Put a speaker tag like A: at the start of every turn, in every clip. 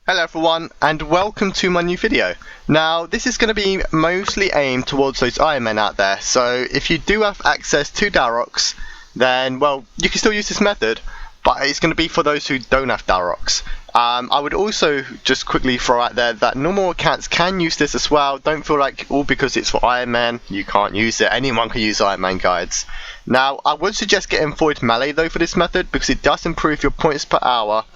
A: Hello everyone, and welcome to my new video. Now, this is going to be mostly aimed towards those Ironmen out there, so if you do have access to Daroks, then, well, you can still use this method, but it's going to be for those who don't have Daroks. I would also just quickly throw out there that normal accounts can use this as well. Don't feel like all because it's for Ironman, you can't use it. Anyone can use Ironman guides. Now, I would suggest getting Void Melee though for this method, because it does improve your points per hour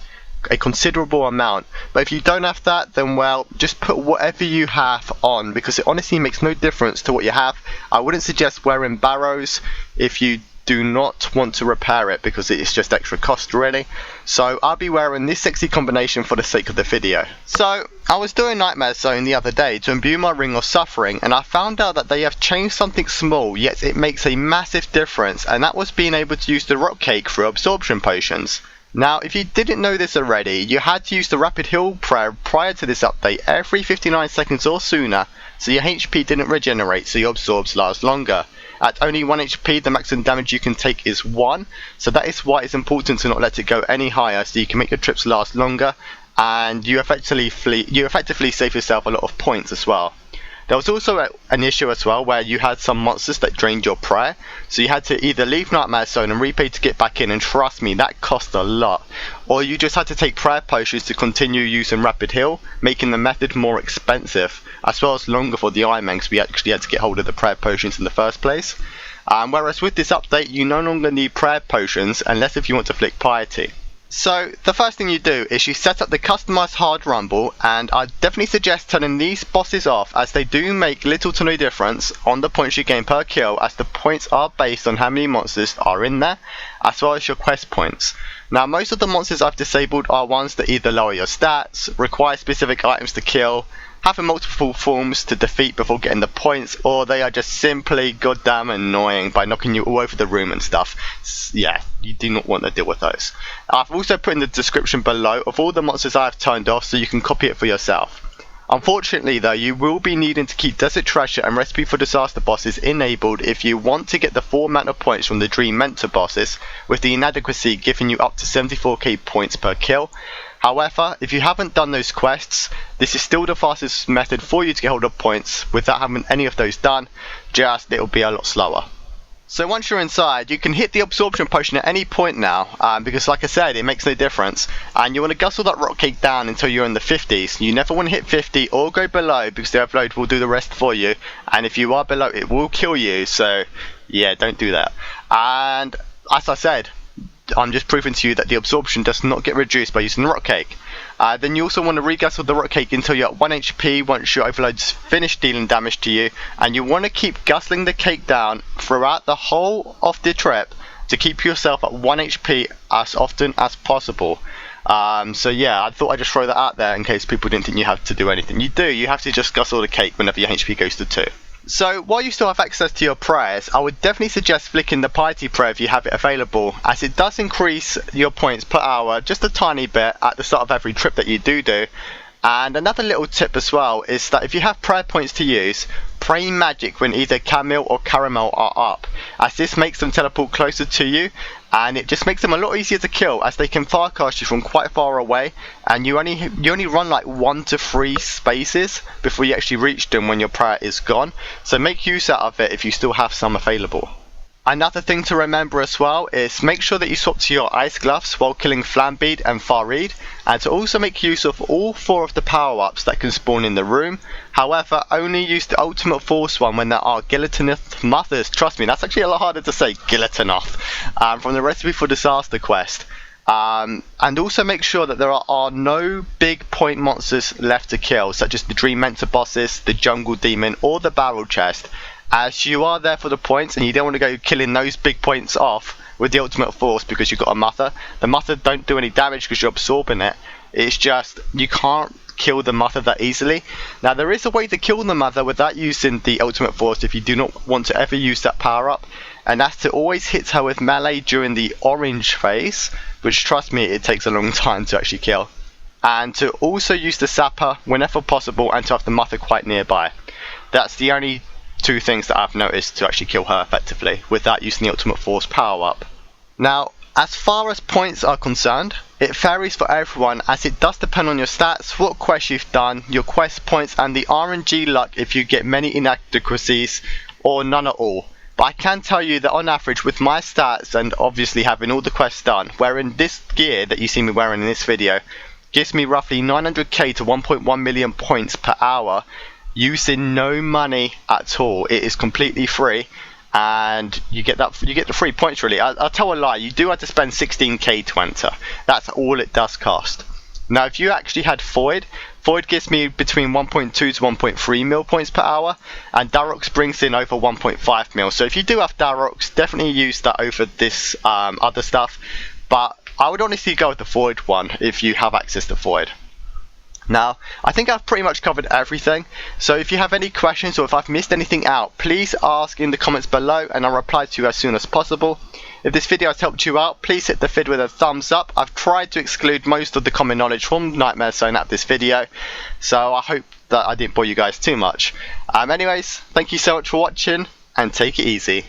A: a considerable amount. But if you don't have that, then well, just put whatever you have on, because it honestly makes no difference to what you have. I wouldn't suggest wearing barrows if you do not want to repair it, because it's just extra cost really. So I'll be wearing this sexy combination for the sake of the video. So I was doing Nightmare Zone the other day to imbue my Ring of Suffering, and I found out that they have changed something small, yet it makes a massive difference, and that was being able to use the Rock Cake through absorption potions. Now, if you didn't know this already, you had to use the Rapid Heal prayer prior to this update every 59 seconds or sooner, so your HP didn't regenerate, so your absorbs last longer. At only 1 HP, the maximum damage you can take is 1, so that is why it's important to not let it go any higher, so you can make your trips last longer, and you effectively save yourself a lot of points as well. There was also an issue as well where you had some monsters that drained your prayer, so you had to either leave Nightmare Zone and repay to get back in, and trust me, that cost a lot, or you just had to take prayer potions to continue using Rapid Heal, making the method more expensive, as well as longer for the Ironman, because we actually had to get hold of the prayer potions in the first place. Whereas with this update, you no longer need prayer potions unless if you want to flick piety. So the first thing you do is you set up the customized hard rumble, and I definitely suggest turning these bosses off, as they do make little to no difference on the points you gain per kill, as the points are based on how many monsters are in there, as well as your quest points. Now, most of the monsters I've disabled are ones that either lower your stats, require specific items to kill, have multiple forms to defeat before getting the points, or they are just simply goddamn annoying by knocking you all over the room and stuff. Yeah, you do not want to deal with those. I've also put in the description below of all the monsters I have turned off, so you can copy it for yourself. Unfortunately though, you will be needing to keep Desert Treasure and Recipe for Disaster bosses enabled if you want to get the full amount of points from the Dream Mentor bosses, with the inadequacy giving you up to 74k points per kill. However, if you haven't done those quests, this is still the fastest method for you to get hold of points without having any of those done, just it'll be a lot slower. So once you're inside, you can hit the absorption potion at any point now, because like I said, it makes no difference, and you want to guzzle that rock cake down until you're in the 50s. You never want to hit 50 or go below, because the overload will do the rest for you, and if you are below, it will kill you, so yeah, don't do that. And as I said, I'm just proving to you that the absorption does not get reduced by using the rock cake. Then you also want to reguzzle the rock cake until you're at 1 HP once your overload's finished dealing damage to you, and you want to keep guzzling the cake down throughout the whole of the trip to keep yourself at 1 HP as often as possible. So yeah, I thought I'd just throw that out there in case people didn't think you have to do anything. You do, you have to just guzzle the cake whenever your HP goes to 2. So while you still have access to your prayers, I would definitely suggest flicking the piety prayer if you have it available, as it does increase your points per hour just a tiny bit at the start of every trip that you do. And another little tip as well is that if you have prayer points to use, pray magic when either Camille or Caramel are up, as this makes them teleport closer to you, and it just makes them a lot easier to kill, as they can farcast you from quite far away, and you only run like 1 to 3 spaces before you actually reach them when your prayer is gone, so make use out of it if you still have some available. Another thing to remember as well is make sure that you swap to your ice gloves while killing Flambead and Farid, and to also make use of all 4 of the power-ups that can spawn in the room. However, only use the ultimate force one when there are Dagannoth Mothers. Trust me, that's actually a lot harder to say, Dagannoth, from the Recipe for Disaster quest. And also make sure that there are no big point monsters left to kill, such as the Dream Mentor bosses, the Jungle Demon, or the Barrel Chest, as you are there for the points and you don't want to go killing those big points off with the ultimate force because you've got a Mother. The Mother don't do any damage because you're absorbing it. It's just you can't kill the Mother that easily. Now there is a way to kill the Mother without using the ultimate force if you do not want to ever use that power up, and that's to always hit her with melee during the orange phase, which trust me, it takes a long time to actually kill, and to also use the Sapper whenever possible and to have the Mother quite nearby. That's the only 2 things that I've noticed to actually kill her effectively without using the ultimate force power up. Now, As far as points are concerned, it varies for everyone as it does depend on your stats, what quest you've done, your quest points and the RNG luck if you get many inadequacies or none at all. But I can tell you that on average with my stats and obviously having all the quests done, wherein this gear that you see me wearing in this video gives me roughly 900k to 1.1 million points per hour using no money at all. It is completely free. And you get the free points really. I'll tell a lie, you do have to spend 16k to enter. That's all it does cost. Now if you actually had Void gives me between 1.2 to 1.3 mil points per hour, and Dharok brings in over 1.5 mil. So if you do have Dharok, definitely use that over this other stuff. But I would honestly go with the Void one if you have access to Void. Now, I think I've pretty much covered everything, so if you have any questions or if I've missed anything out, please ask in the comments below and I'll reply to you as soon as possible. If this video has helped you out, please hit the vid with a thumbs up. I've tried to exclude most of the common knowledge from Nightmare Zone at this video, so I hope that I didn't bore you guys too much. Anyways, thank you so much for watching and take it easy.